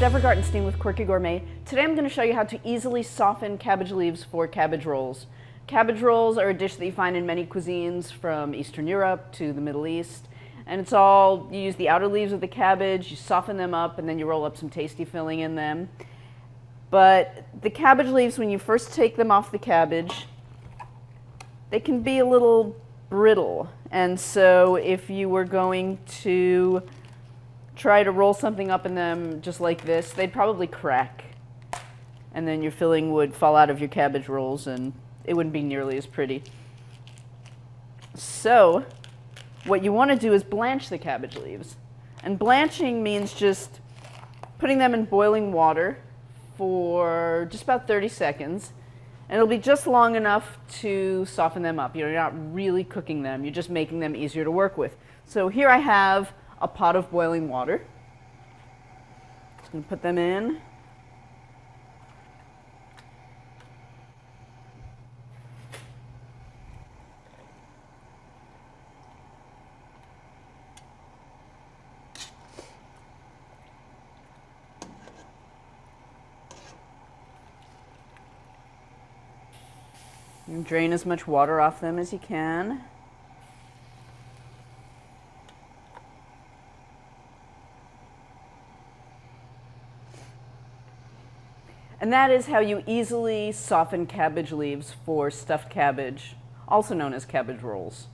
Deborah Gartenstein with Quirky Gourmet. Today I'm going to show you how to easily soften cabbage leaves for cabbage rolls. Cabbage rolls are a dish that you find in many cuisines from Eastern Europe to the Middle East. And it's all, you use the outer leaves of the cabbage, you soften them up, and then you roll up some tasty filling in them. But the cabbage leaves, when you first take them off the cabbage, they can be a little brittle. And so if you were going to try to roll something up in them just like this, they'd probably crack. And then your filling would fall out of your cabbage rolls and it wouldn't be nearly as pretty. So what you want to do is blanch the cabbage leaves. And blanching means just putting them in boiling water for just about 30 seconds. And it'll be just long enough to soften them up. You're not really cooking them, you're just making them easier to work with. So here I have a pot of boiling water. Just going to put them in. And drain as much water off them as you can. And that is how you easily soften cabbage leaves for stuffed cabbage, also known as cabbage rolls.